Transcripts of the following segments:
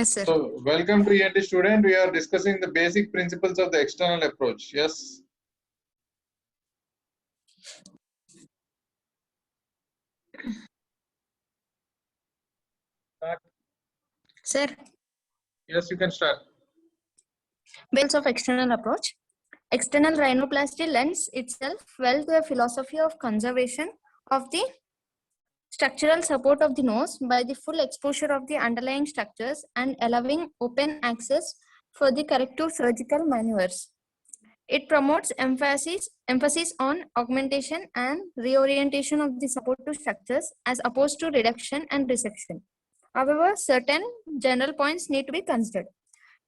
Yes, sir. So, welcome to ENT student. We are discussing the basic principles of the external approach. Yes. Sir, Yes, you can start. basics of external approach. External rhinoplasty lends itself well to a philosophy of conservation of the structural support of the nose by the full exposure of the underlying structures and allowing open access for the corrective surgical maneuvers. It promotes emphasis on augmentation and reorientation of the supportive structures as opposed to reduction and resection. However, certain general points need to be considered.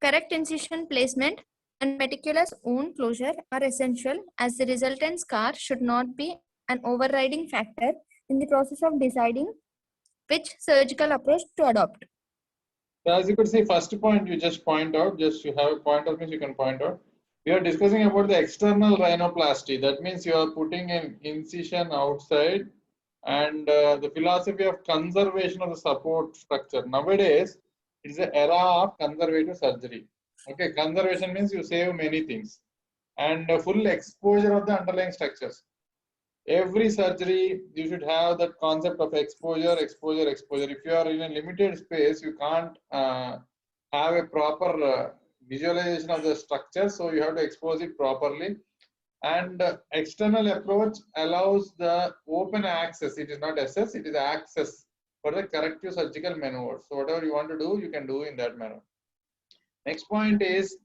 Correct incision placement and meticulous wound closure are essential, as the resultant scar should not be an overriding factor in the process of deciding which surgical approach to adopt. As you could see, first point you just point out, just you have a pointer means you can point out. We are discussing about the external rhinoplasty. That means you are putting an incision outside, and the philosophy of conservation of the support structure. Nowadays, it is an era of conservative surgery. Okay, conservation means you save many things, and full exposure of the underlying structures. Every surgery, you should have that concept of exposure. If you are in a limited space, you can't have a proper visualization of the structure, so you have to expose it properly. And external approach allows the open access. It is not access, it is access for the corrective surgical maneuvers. So whatever you want to do, you can do in that manner. Next point is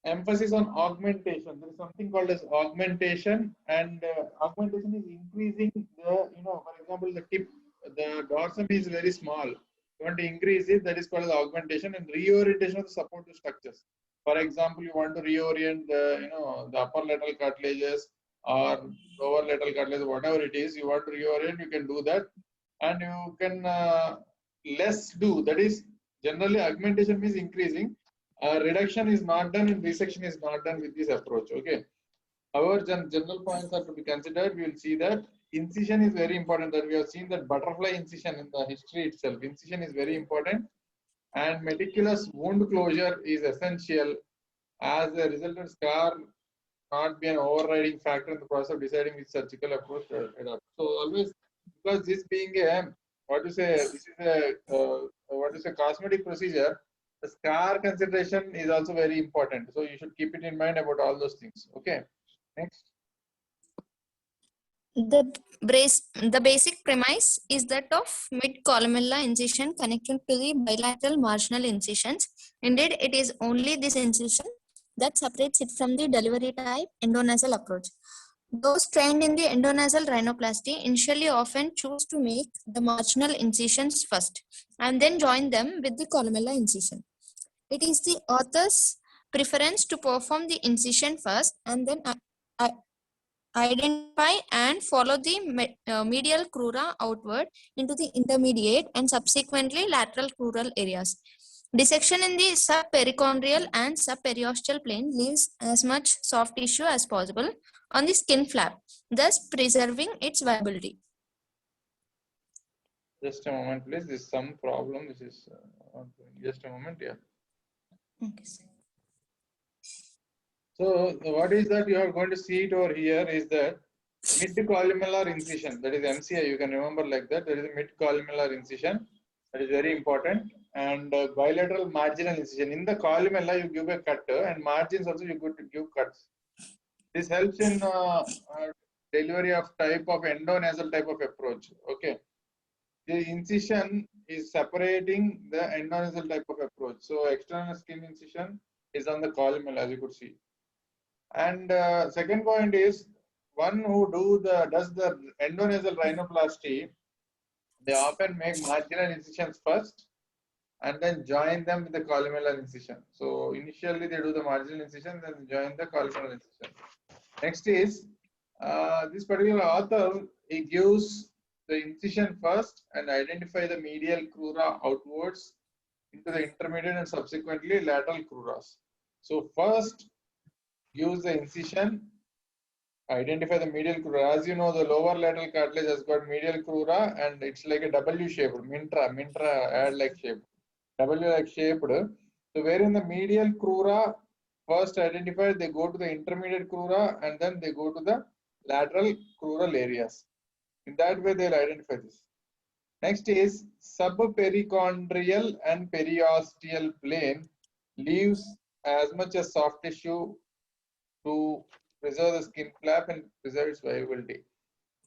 emphasis on augmentation. There is something called as augmentation, and augmentation is increasing the, for example, the tip, the dorsum is very small. You want to increase it, that is called as augmentation, and reorientation of the supportive structures. For example, you want to reorient the, the upper lateral cartilages or lower lateral cartilages, whatever it is, you want to reorient, you can do that, and you can less do. That is, generally augmentation means increasing. Reduction is not done and resection is not done with this approach. Okay. However, general points are to be considered. We will see that incision is very important. That we have seen that butterfly incision in the history itself. Incision is very important, and meticulous wound closure is essential, as the resultant scar not be an overriding factor in the process of deciding which surgical approach to adopt. So always, because this being a this is a cosmetic procedure, the scar consideration is also very important. So you should keep it in mind about all those things. Okay. Next. The basic premise is that of mid-columella incision connecting to the bilateral marginal incisions. Indeed, it is only this incision that separates it from the delivery type endonasal approach. Those trained in the endonasal rhinoplasty initially often choose to make the marginal incisions first and then join them with the columella incision. It is the author's preference to perform the incision first and then identify and follow the medial crura outward into the intermediate and subsequently lateral crural areas. Dissection in the subperichondrial and subperiosteal plane leaves as much soft tissue as possible on the skin flap, thus preserving its viability. Just a moment, please. This is some problem. This is just a moment. Yeah. Okay, sir. So what is that you are going to see it over here is that mid-columnar incision, that is MCI, you can remember like that. There is a mid-columnar incision, that is very important, and bilateral marginal incision. In the columella, you give a cut, and margins also you give cuts. This helps in delivery of type of endonasal type of approach. Okay, the incision is separating the endonasal type of approach. So external skin incision is on the columella, as you could see. And second point is, one who does the endonasal rhinoplasty, they often make marginal incisions first and then join them with the columella incision. So initially they do the marginal incision, then join the columella incision. Next is this particular author, he gives the incision first and identify the medial crura outwards into the intermediate and subsequently lateral cruras. So first use the incision, identify the medial crura. As you know, the lower lateral cartilage has got medial crura and it's like a W shape, mintra ad-like shape. W like shaped. So wherein the medial crura first identified, they go to the intermediate crura and then they go to the lateral crural areas. In that way, they'll identify this. Next is subperichondrial and periosteal plane leaves as much as soft tissue to preserve the skin flap and preserve its viability.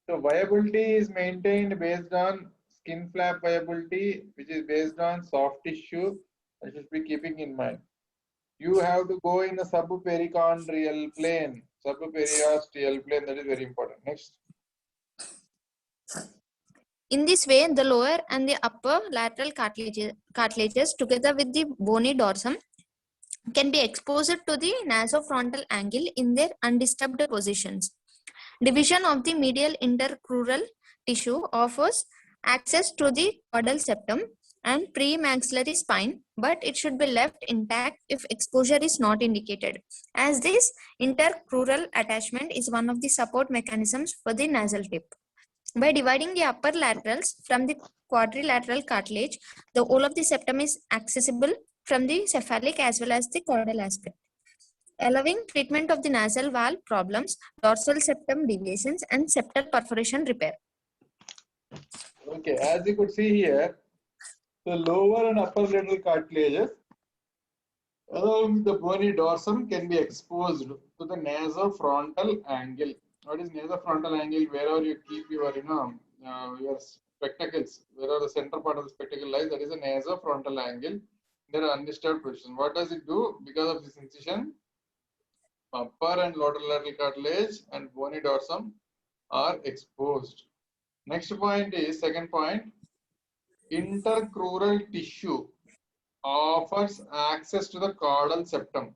So viability is maintained based on skin flap viability, which is based on soft tissue. I should be keeping in mind. You have to go in the subperichondrial plane, subperiosteal plane. That is very important. Next. In this way, the lower and the upper lateral cartilages together with the bony dorsum can be exposed to the nasofrontal angle in their undisturbed positions. Division of the medial intercrural tissue offers access to the caudal septum and premaxillary spine, but it should be left intact if exposure is not indicated, as this intercrural attachment is one of the support mechanisms for the nasal tip. By dividing the upper laterals from the quadrilateral cartilage, the whole of the septum is accessible from the cephalic as well as the caudal aspect, allowing treatment of the nasal valve problems, dorsal septum deviations, and septal perforation repair. Okay, as you could see here, the lower and upper lateral cartilages along with the bony dorsum can be exposed to the nasofrontal angle. What is nasofrontal angle? Wherever you keep your, your spectacles, wherever the center part of the spectacle lies, that is a nasofrontal angle. There are undisturbed position. What does it do? Because of this incision, upper and lower lateral cartilage and bony dorsum are exposed. Next point is, second point, intercrural tissue offers access to the caudal septum.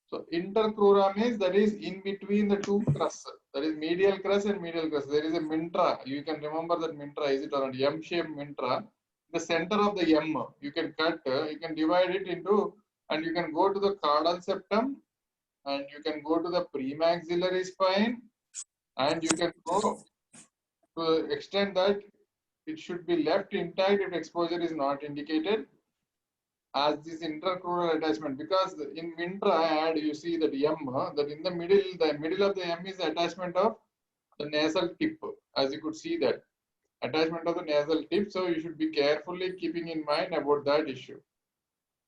So intercrura means that is in between the two crusts, that is medial crust and medial crust. There is a mintra. You can remember that mintra. Is it an M-shaped mintra? The center of the M, you can cut, you can divide it into, and you can go to the caudal septum, and you can go to the premaxillary spine, and you can go to the extent that it should be left intact if exposure is not indicated as this intercrural attachment, because in mintra you see that M, that in the middle of the M is the attachment of the nasal tip, as you could see that attachment of the nasal tip. So you should be carefully keeping in mind about that issue.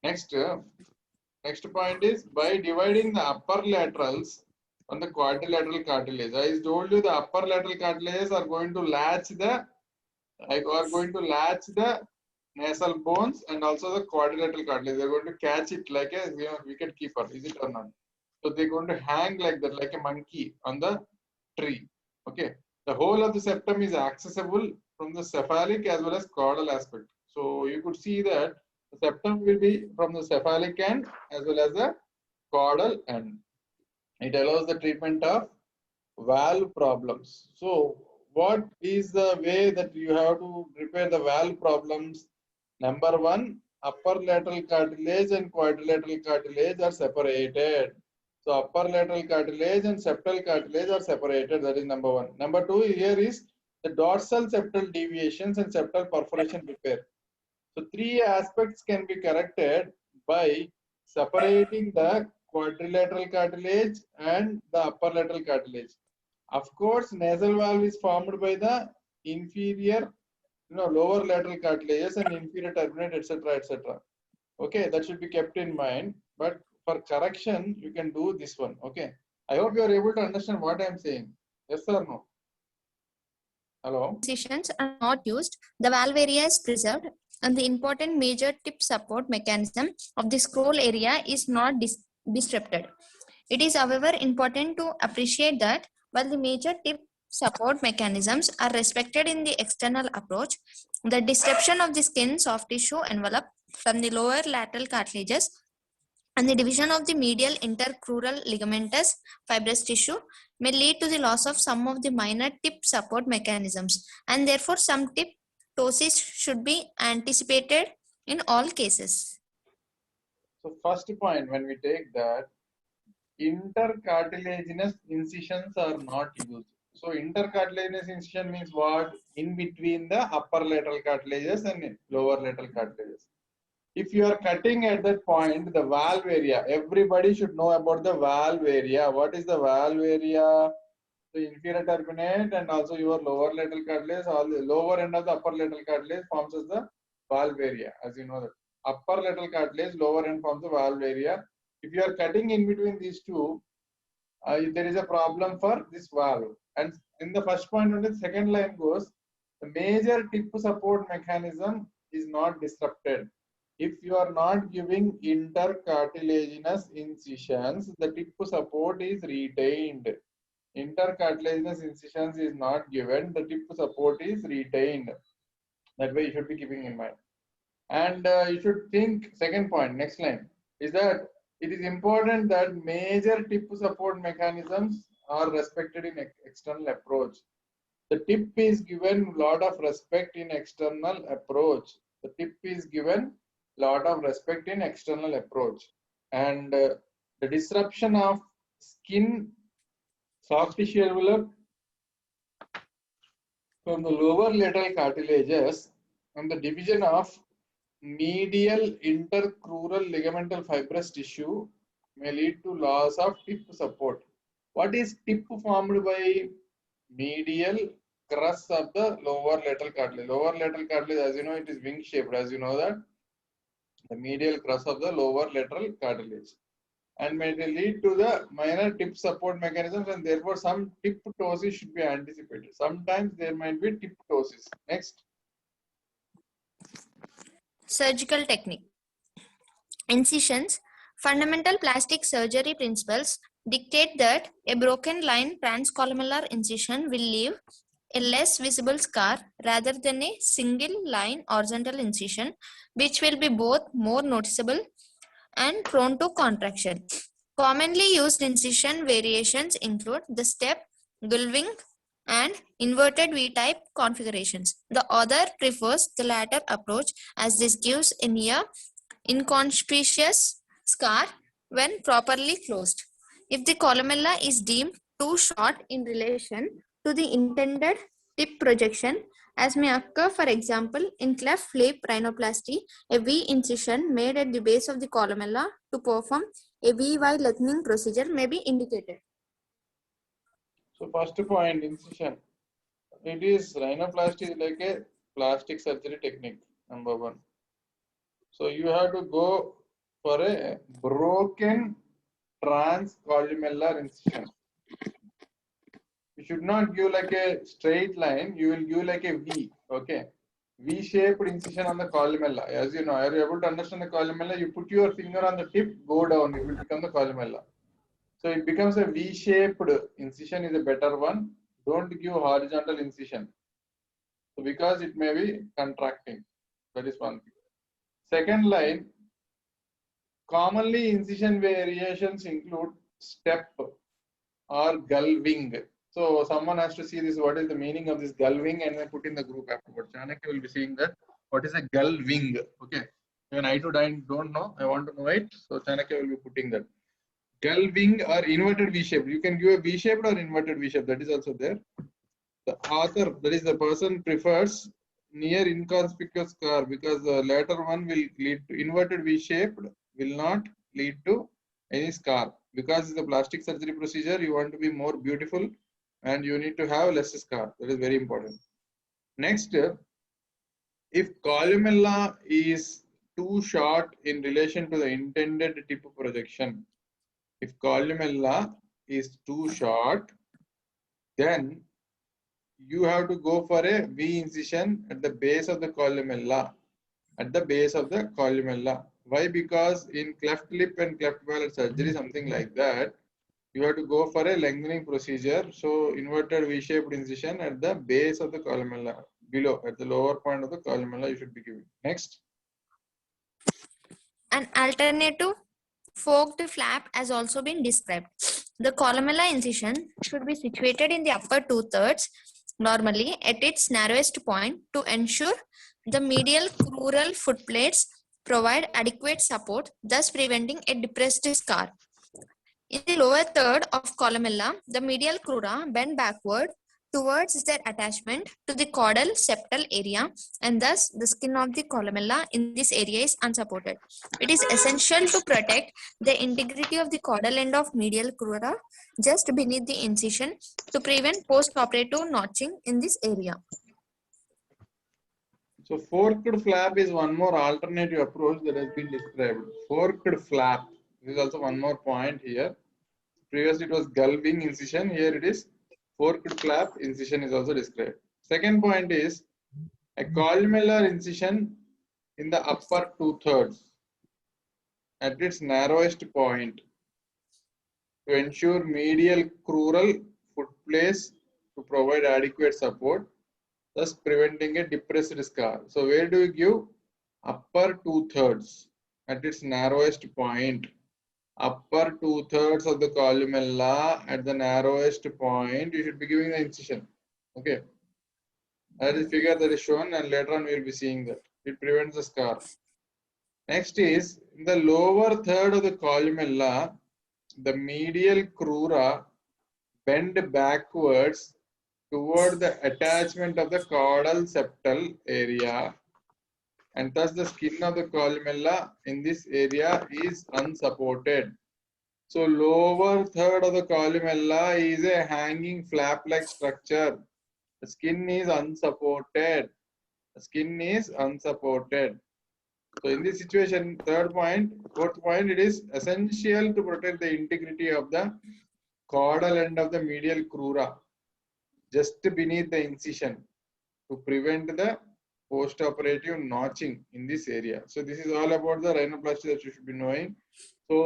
Next point is, by dividing the upper laterals on the quadrilateral cartilage, I told you the upper lateral cartilages are going to latch the nasal bones and also the quadrilateral cartilage. They're going to catch it like a wicket keeper. Is it or not? So they're going to hang like that, like a monkey on the tree. Okay. The whole of the septum is accessible from the cephalic as well as caudal aspect. So you could see that the septum will be from the cephalic end as well as the caudal end. It allows the treatment of valve problems. So what is the way that you have to repair the valve problems? Number one, upper lateral cartilage and quadrilateral cartilage are separated. So upper lateral cartilage and septal cartilage are separated. That is number one. Number two, here is the dorsal septal deviations and septal perforation repair. So three aspects can be corrected by separating the quadrilateral cartilage and the upper lateral cartilage. Of course, nasal valve is formed by the inferior, lower lateral cartilages and inferior turbinate, etc., etc. Okay, that should be kept in mind. But for correction, you can do this one. Okay, I hope you are able to understand what I am saying. Yes or no? Hello. Incisions are not used. The valve area is preserved, and the important major tip support mechanism of the scroll area is not disrupted. It is, however, important to appreciate that while the major tip support mechanisms are respected in the external approach, the disruption of the skin soft tissue envelope from the lower lateral cartilages and the division of the medial intercrural ligamentous fibrous tissue may lead to the loss of some of the minor tip support mechanisms, and therefore some tip ptosis should be anticipated in all cases. So first point, when we take that, intercartilaginous incisions are not used. So intercartilaginous incision means what? In between the upper lateral cartilages and lower lateral cartilages. If you are cutting at that point, the valve area, everybody should know about the valve area. What is the valve area? The inferior turbinate and also your lower lateral cartilage, all the lower end of the upper lateral cartilage forms as the valve area. As you know that upper lateral cartilage, lower end forms the valve area. If you are cutting in between these two, there is a problem for this valve. And in the first point, on the second line goes, the major tip support mechanism is not disrupted. If you are not giving intercartilaginous incisions, the tip support is retained. Intercartilaginous incisions is not given, the tip support is retained. That way you should be keeping in mind. And you should think, second point, next line, is that it is important that major tip support mechanisms are respected in external approach. The tip is given lot of respect in external approach. The tip is given lot of respect in external approach. And the disruption of skin soft tissue envelope from the lower lateral cartilages and the division of medial intercrural ligamental fibrous tissue may lead to loss of tip support. What is tip formed by? Medial crus of the lower lateral cartilage. Lower lateral cartilage, as you know, it is wing shaped, as you know that. The medial crus of the lower lateral cartilage. And may lead to the minor tip support mechanisms, and therefore some tip ptosis should be anticipated. Sometimes there might be tip ptosis. Next. Surgical technique. Incisions. Fundamental plastic surgery principles dictate that a broken line transcolumnar incision will leave a less visible scar rather than a single line horizontal incision, which will be both more noticeable and prone to contraction. Commonly used incision variations include the step, gullwing, and inverted V-type configurations. The author prefers the latter approach as this gives a near inconspicuous scar when properly closed. If the columella is deemed too short in relation to the intended tip projection, as may occur, for example, in cleft lip rhinoplasty, a V incision made at the base of the columella to perform a VY lengthening procedure may be indicated. So first point, incision. It is rhinoplasty is like a plastic surgery technique, number one. So you have to go for a broken transcolumnar incision. You should not give like a straight line, you will give like a V, okay? V-shaped incision on the columella. As you know, are you able to understand the columella? You put your finger on the tip, go down, it will become the columella. So it becomes a V-shaped incision is a better one. Don't give horizontal incision. So because it may be contracting. That is one thing. Second line, commonly incision variations include step or gullwing. So someone has to see this, what is the meaning of this gullwing, and then put in the group afterwards. Chanakya will be seeing that. What is a gullwing? Okay. When I don't know, I want to know it. So Chanakya will be putting that. Gullwing or inverted V-shape. You can give a V-shaped or inverted V-shape. That is also there. The author, that is the person, prefers near inconspicuous scar because the latter one will lead to inverted V-shaped will not lead to any scar. Because it's a plastic surgery procedure, you want to be more beautiful and you need to have less scar. That is very important. Next, if columella is too short in relation to the intended tip projection, if columella is too short, then you have to go for a V incision at the base of the columella. At the base of the columella. Why? Because in cleft lip and cleft palate surgery, something like that, you have to go for a lengthening procedure. So inverted V-shaped incision at the base of the columella, below, at the lower point of the columella, you should be giving. Next. An alternative forked flap has also been described. The columella incision should be situated in the upper 2/3, normally at its narrowest point, to ensure the medial crural foot plates provide adequate support, thus preventing a depressed scar. In the lower third of columella, the medial crura bend backward towards their attachment to the caudal septal area, and thus the skin of the columella in this area is unsupported. It is essential to protect the integrity of the caudal end of medial crura just beneath the incision to prevent post-operative notching in this area. So forked flap is one more alternative approach that has been described. Forked flap. This is also one more point here. Previously it was gulping incision. Here it is forked flap incision is also described. Second point is a columella incision in the upper 2/3 at its narrowest point to ensure medial crural foot place to provide adequate support, thus preventing a depressed scar. So where do you give? Upper 2/3 at its narrowest point. Upper 2/3 of the columella at the narrowest point, you should be giving the incision. Okay. That is figure that is shown, and later on we will be seeing that. It prevents the scar. Next is in the lower third of the columella, the medial crura bend backwards toward the attachment of the caudal septal area, and thus the skin of the columella in this area is unsupported. So lower third of the columella is a hanging flap-like structure. The skin is unsupported. The skin is unsupported. So in this situation, fourth point, it is essential to protect the integrity of the caudal end of the medial crura just beneath the incision to prevent the post-operative notching in this area. So this is all about the rhinoplasty that you should be knowing. So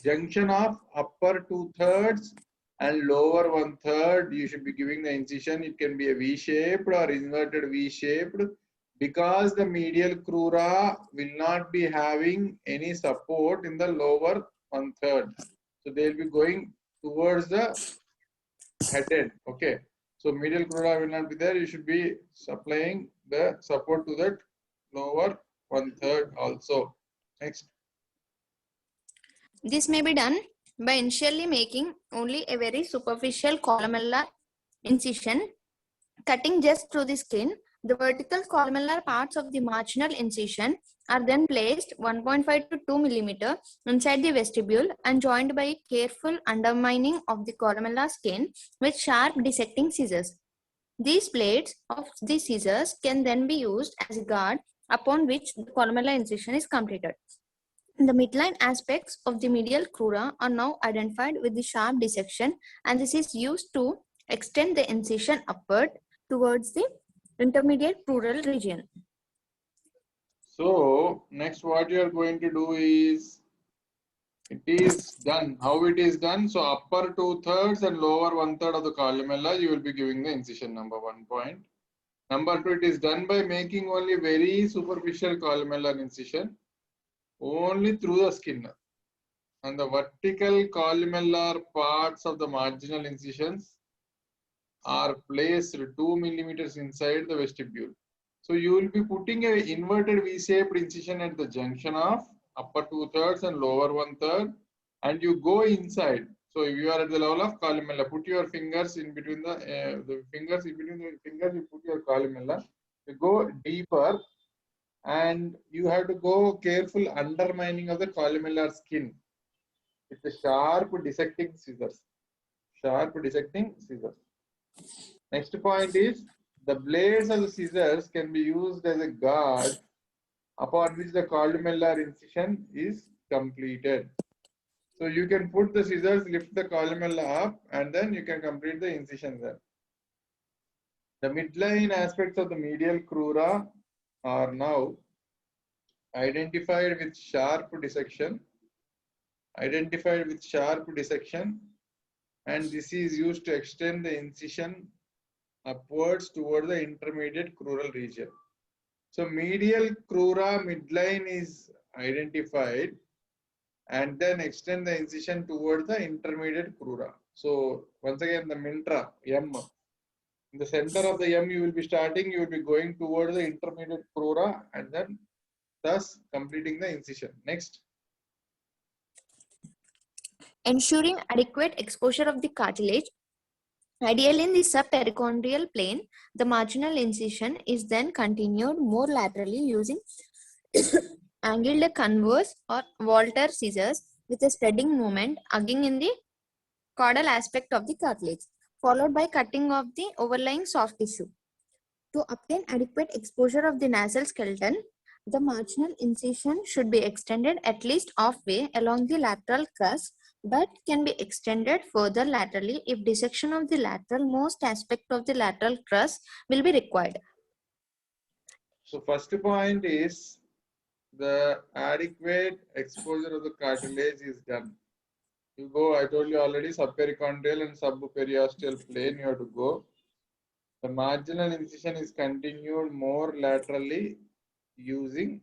junction of upper 2/3 and lower 1/3, you should be giving the incision. It can be a V-shaped or inverted V-shaped, because the medial crura will not be having any support in the lower 1/3. So they will be going towards the head end. Okay. So medial crura will not be there. You should be supplying the support to that lower 1/3 also. Next. This may be done by initially making only a very superficial columellar incision, cutting just through the skin. The vertical columellar parts of the marginal incision are then placed 1.5 to 2 mm inside the vestibule and joined by careful undermining of the columellar skin with sharp dissecting scissors. These blades of the scissors can then be used as a guard upon which the columellar incision is completed. The midline aspects of the medial crura are now identified with the sharp dissection, and this is used to extend the incision upward towards the intermediate crural region. So next what you are going to do is, it is done. How it is done? So upper 2/3 and lower 1/3 of the columella, you will be giving the incision, number 1 point. Number 2, it is done by making only very superficial columellar incision, only through the skin. And the vertical columellar parts of the marginal incisions are placed 2 mm inside the vestibule. So you will be putting an inverted V-shaped incision at the junction of upper 2/3 and lower 1/3, and you go inside. So if you are at the level of columella, put your fingers in between the fingers. In between the fingers, you put your columella. You go deeper, and you have to go careful undermining of the columellar skin with the sharp dissecting scissors. Sharp dissecting scissors. Next point is, the blades of the scissors can be used as a guard upon which the columellar incision is completed. So you can put the scissors, lift the columella up, and then you can complete the incision there. The midline aspects of the medial crura are now identified with sharp dissection. And this is used to extend the incision upwards toward the intermediate crural region. So medial crura midline is identified, and then extend the incision towards the intermediate crura. So once again, the mintra, M. In the center of the M, you will be starting, you will be going towards the intermediate crura, and then thus completing the incision. Next. Ensuring adequate exposure of the cartilage Ideally, in the subperichondrial plane, the marginal incision is then continued more laterally using angled converse or Walter scissors with a spreading movement hugging in the caudal aspect of the cartilage, followed by cutting of the overlying soft tissue. To obtain adequate exposure of the nasal skeleton, the marginal incision should be extended at least halfway along the lateral crus, but can be extended further laterally if dissection of the lateral most aspect of the lateral crus will be required. So first point is the adequate exposure of the cartilage is done. You go, I told you already, subperichondrial and subperiosteal plane you have to go. The marginal incision is continued more laterally using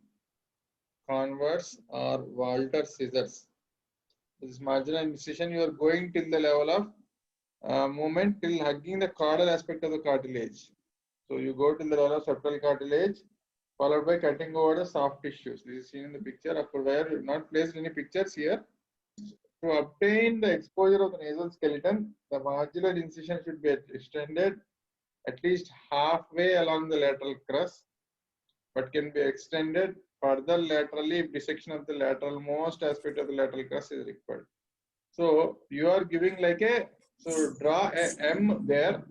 converse or Walter scissors. This marginal incision, you are going till the level of movement till hugging the caudal aspect of the cartilage. So you go till the level of septal cartilage, followed by cutting over the soft tissues. This is seen in the picture. After where you have not placed any pictures here. To obtain the exposure of the nasal skeleton, the marginal incision should be extended at least halfway along the lateral crus, but can be extended further laterally if dissection of the lateral most aspect of the lateral crus is required. So you are giving like a, so draw a M there.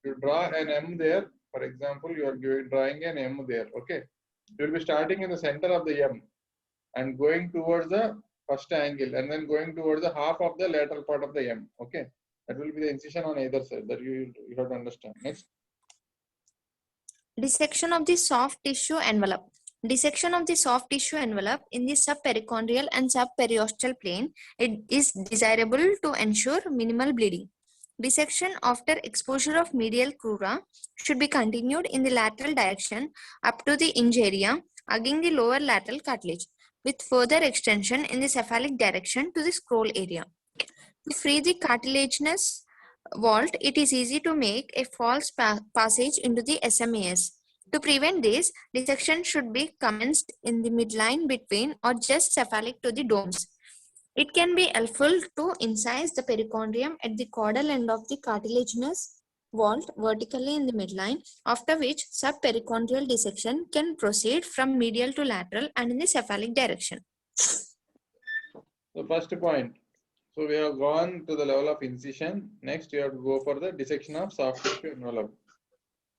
You draw an M there. For example, you are drawing an M there. Okay. You will be starting in the center of the M and going towards the first angle and then going towards the half of the lateral part of the M. Okay. That will be the incision on either side that you have to understand. Next. Dissection of the soft tissue envelope. Dissection of the soft tissue envelope in the subperichondrial and subperiosteal plane, it is desirable to ensure minimal bleeding. Dissection after exposure of medial crura should be continued in the lateral direction up to the hinge area, hugging the lower lateral cartilage, with further extension in the cephalic direction to the scroll area. To free the cartilaginous vault, it is easy to make a false passage into the SMAS. To prevent this, dissection should be commenced in the midline between or just cephalic to the domes. It can be helpful to incise the perichondrium at the caudal end of the cartilaginous vault vertically in the midline, after which subperichondrial dissection can proceed from medial to lateral and in the cephalic direction. So first point. So we have gone to the level of incision. Next, you have to go for the dissection of soft tissue envelope.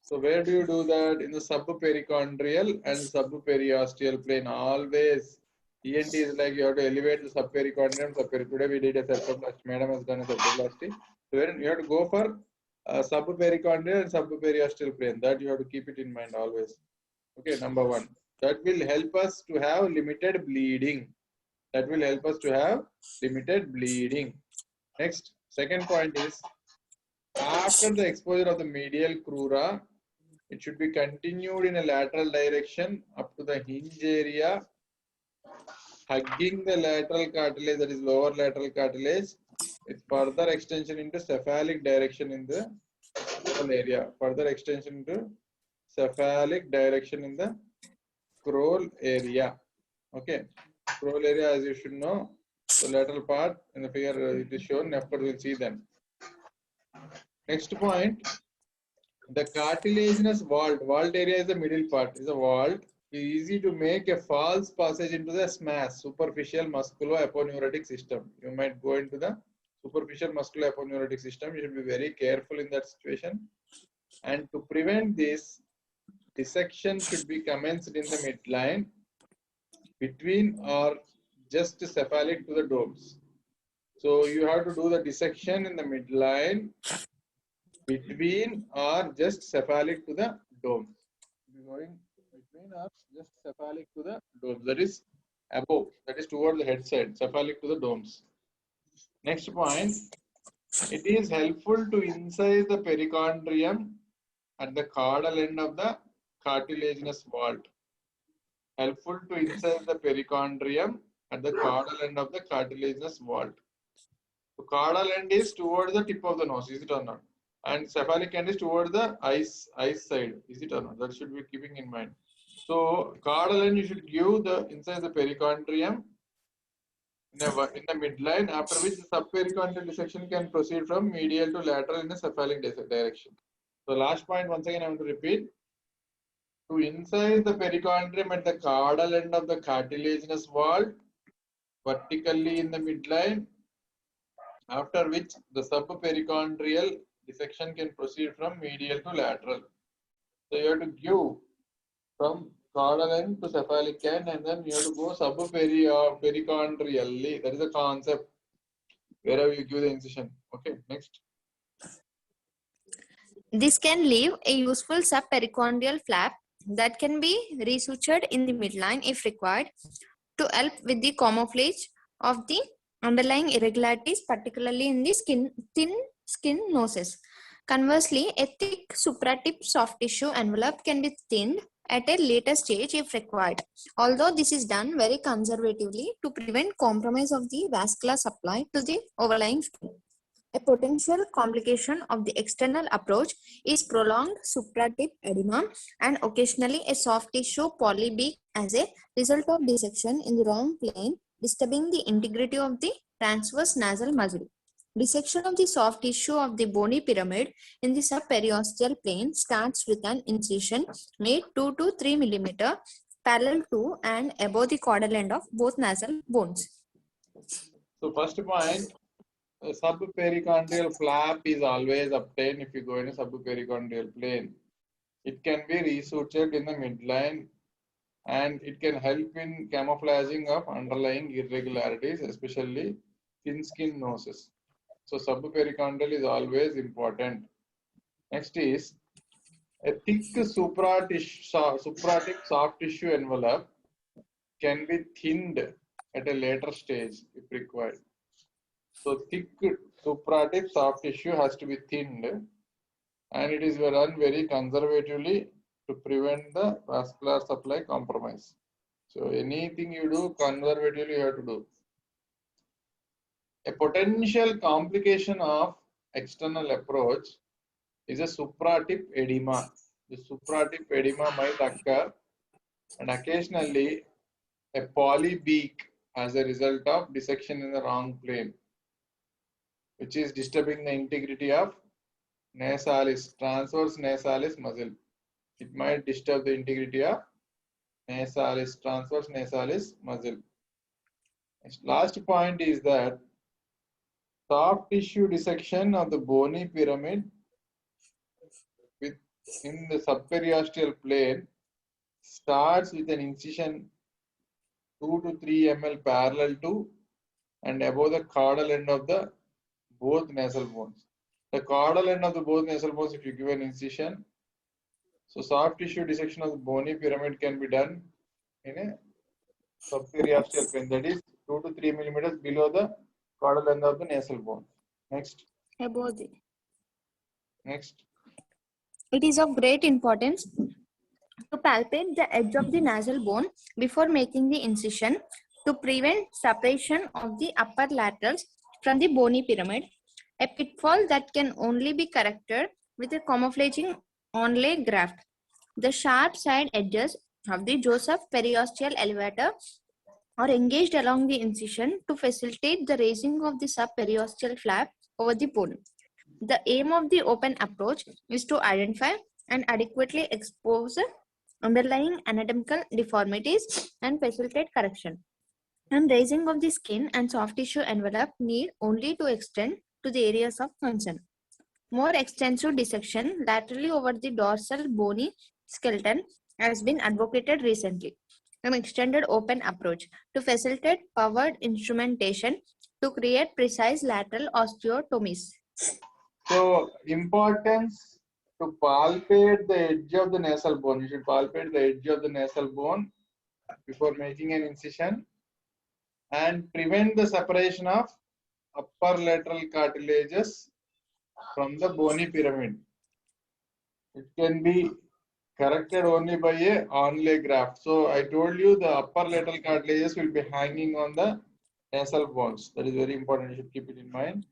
So where do you do that? In the subperichondrial and subperiosteal plane. Always ENT is like you have to elevate the subperichondrium. Today we did a septoplasty. Madam has done a septoplasty. So where you have to go for subperichondrial and subperiosteal plane. That you have to keep it in mind always. Okay, number one. That will help us to have limited bleeding. That will help us to have limited bleeding. Next, second point is after the exposure of the medial crura, it should be continued in a lateral direction up to the hinge area, hugging the lateral cartilage, that is lower lateral cartilage, with further extension into cephalic direction in the scroll area. Further extension into cephalic direction in the scroll area. Okay. Scroll area, as you should know, the lateral part in the figure it is shown. After we'll see them. Next point, the cartilaginous vault. Vault area is the middle part. Is a vault. It is easy to make a false passage into the SMAS, superficial musculo-aponeurotic system. You might go into the superficial musculo-aponeurotic system. You should be very careful in that situation. And to prevent this, dissection should be commenced in the midline, between or just cephalic to the domes. So you have to do the dissection in the midline, between or just cephalic to the domes. Going between or just cephalic to the domes. That is above. That is toward the head side. Cephalic to the domes. Next point. It is helpful to incise the perichondrium at the caudal end of the cartilaginous vault. Helpful to incise the perichondrium at the caudal end of the cartilaginous vault. So caudal end is towards the tip of the nose, is it or not? And cephalic end is towards the eyes side, is it or not? That should be keeping in mind. So caudal end you should give the inside the perichondrium in the midline, after which the subperichondrial dissection can proceed from medial to lateral in a cephalic direction. So last point, once again I want to repeat. To incise the perichondrium at the caudal end of the cartilaginous wall, vertically in the midline, after which the subperichondrial dissection can proceed from medial to lateral. So you have to give from caudal end to cephalic end, and then you have to go subperichondrially. That is the concept. Wherever you give the incision. Okay, next. This can leave a useful subperichondrial flap that can be resutured in the midline if required to help with the camouflage of the underlying irregularities, particularly in the thin skin noses. Conversely, a thick supratip soft tissue envelope can be thinned at a later stage if required, although this is done very conservatively to prevent compromise of the vascular supply to the overlying skin. A potential complication of the external approach is prolonged supratip edema and occasionally a soft tissue polybeak as a result of dissection in the wrong plane, disturbing the integrity of the transverse nasal muscle. Dissection of the soft tissue of the bony pyramid in the subperiosteal plane starts with an incision made 2 to 3 mm parallel to and above the caudal end of both nasal bones. So first point, a subperichondrial flap is always obtained if you go in a subperichondrial plane. It can be resutured in the midline and it can help in camouflaging of underlying irregularities, especially thin skin noses. So subperichondrial is always important. Next is a thick supratip soft tissue envelope can be thinned at a later stage if required. So thick supratip soft tissue has to be thinned, and it is done very conservatively to prevent the vascular supply compromise. So anything you do conservatively you have to do. A potential complication of external approach is a supratip edema. The supratip edema might occur, and occasionally a polybeak as a result of dissection in the wrong plane, which is disturbing the integrity of nasalis, transverse nasalis muscle. It might disturb the integrity of nasalis, transverse nasalis muscle. Last point is that soft tissue dissection of the bony pyramid in the subperiosteal plane starts with an incision 2 to 3 mm parallel to and above the caudal end of the both nasal bones. The caudal end of the both nasal bones, if you give an incision, so soft tissue dissection of the bony pyramid can be done in a subperiosteal plane, that is 2 to 3 mm below the caudal end of the nasal bone. Next. Above the. Next. It is of great importance to palpate the edge of the nasal bone before making the incision to prevent separation of the upper laterals from the bony pyramid, a pitfall that can only be corrected with a camouflaging onlay graft. The sharp side edges of the Joseph periosteal elevator are engaged along the incision to facilitate the raising of the subperiosteal flap over the bone. The aim of the open approach is to identify and adequately expose underlying anatomical deformities and facilitate correction. And raising of the skin and soft tissue envelope need only to extend to the areas of concern. More extensive dissection laterally over the dorsal bony skeleton has been advocated recently. An extended open approach to facilitate powered instrumentation to create precise lateral osteotomies. So importance to palpate the edge of the nasal bone. You should palpate the edge of the nasal bone before making an incision and prevent the separation of upper lateral cartilages from the bony pyramid. It can be corrected only by a onlay graft. So I told you the upper lateral cartilages will be hanging on the nasal bones. That is very important. You should keep it in mind.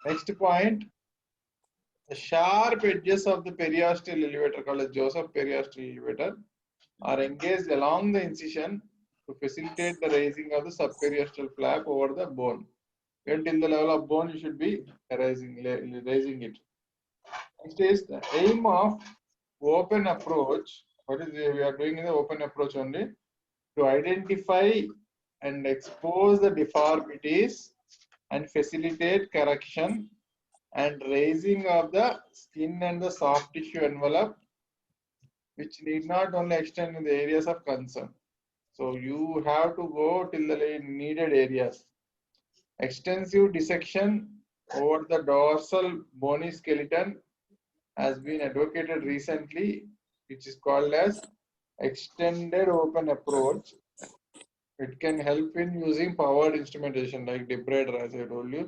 Next point, the sharp edges of the periosteal elevator, called as Joseph periosteal elevator, are engaged along the incision to facilitate the raising of the subperiosteal flap over the bone. Until the level of bone, you should be raising it. Next is the aim of open approach. What is we are doing in the open approach only to identify and expose the deformities and facilitate correction and raising of the skin and the soft tissue envelope, which need not only extend in the areas of concern. So you have to go till the needed areas. Extensive dissection over the dorsal bony skeleton has been advocated recently, which is called as extended open approach. It can help in using powered instrumentation like debrader, as I told you,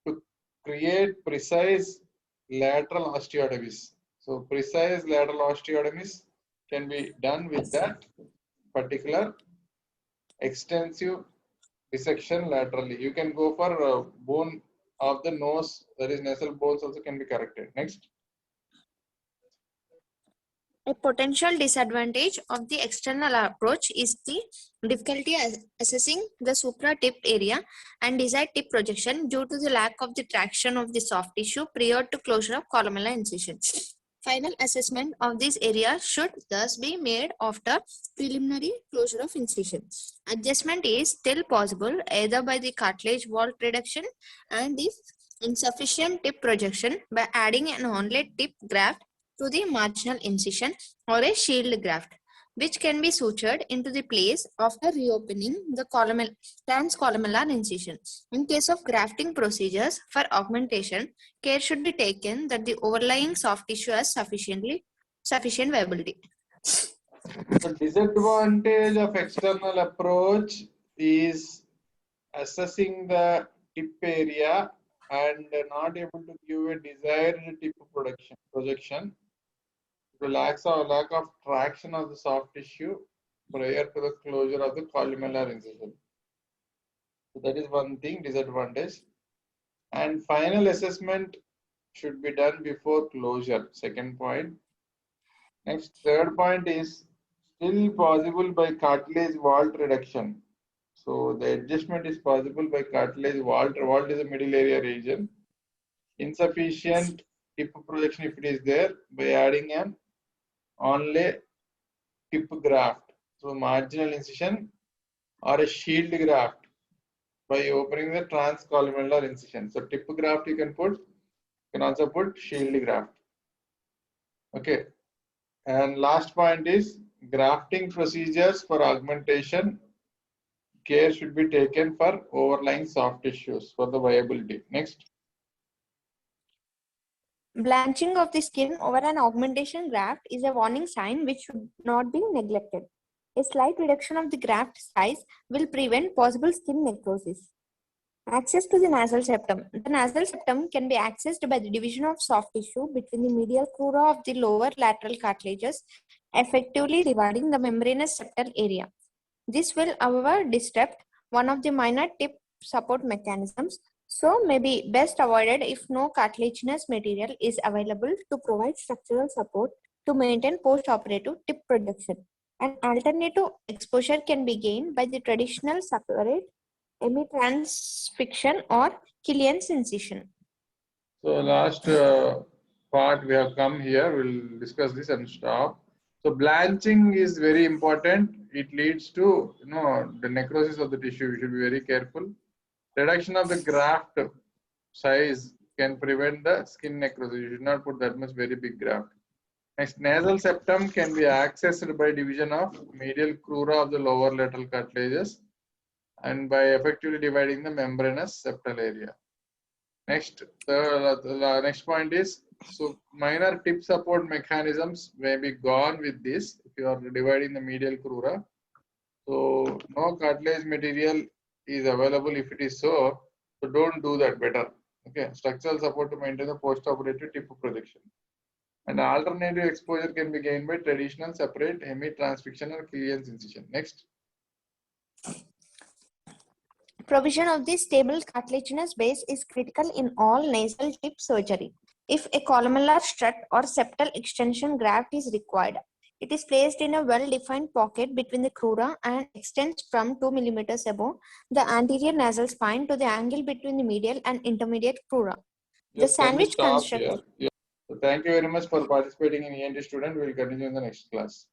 to create precise lateral osteotomies. So precise lateral osteotomies can be done with that particular extensive dissection laterally. You can go for bone of the nose, that is nasal bones also can be corrected. Next. A potential disadvantage of the external approach is the difficulty assessing the supra-tip area and desired tip projection due to the lack of the traction of the soft tissue prior to closure of columella incision. Final assessment of this area should thus be made after preliminary closure of incision. Adjustment is still possible either by the cartilage wall reduction and the insufficient tip projection by adding an onlay tip graft to the marginal incision or a shield graft, which can be sutured into the place after reopening the transcolumnar incision. In case of grafting procedures for augmentation, care should be taken that the overlying soft tissue has sufficient viability. The disadvantage of external approach is assessing the tip area and not able to give a desired tip projection. The lack of traction of the soft tissue prior to the closure of the columnar incision. So that is one thing, disadvantage. And final assessment should be done before closure. Second point. Next, third point is still possible by cartilage vault reduction. So the adjustment is possible by cartilage vault. Vault is a middle area region. Insufficient tip projection if it is there by adding an onlay tip graft through marginal incision or a shield graft by opening the transcolumnar incision. So tip graft you can also put shield graft. Okay. And last point is grafting procedures for augmentation. Care should be taken for overlying soft tissues for the viability. Next. Blanching of the skin over an augmentation graft is a warning sign which should not be neglected. A slight reduction of the graft size will prevent possible skin necrosis. Access to the nasal septum. The nasal septum can be accessed by the division of soft tissue between the medial crura of the lower lateral cartilages, effectively dividing the membranous septal area. This will, however, disrupt one of the minor tip support mechanisms, so may be best avoided if no cartilaginous material is available to provide structural support to maintain post-operative tip projection. An alternative exposure can be gained by the traditional separate hemitransfixion or Killian's incision. So last part we have come here, we'll discuss this and stop. So blanching is very important. It leads to the necrosis of the tissue. You should be very careful. Reduction of the graft size can prevent the skin necrosis. You should not put that much very big graft. Next, nasal septum can be accessed by division of medial crura of the lower lateral cartilages and by effectively dividing the membranous septal area. Next, the next point is, so minor tip support mechanisms may be gone with this if you are dividing the medial crura. So no cartilage material is available if it is so don't do that, better. Okay, structural support to maintain the post-operative tip projection. And alternative exposure can be gained by traditional separate hemitransfixion or Killian's incision. Next. Provision of the stable cartilaginous base is critical in all nasal tip surgery. If a columnar strut or septal extension graft is required, It is placed in a well-defined pocket between the crura and extends from 2 millimeters above the anterior nasal spine to the angle between the medial and intermediate crura. The Yes, can we sandwich stop construct. here? Yeah. So thank you very much for participating in ENT student. We will continue in the next class.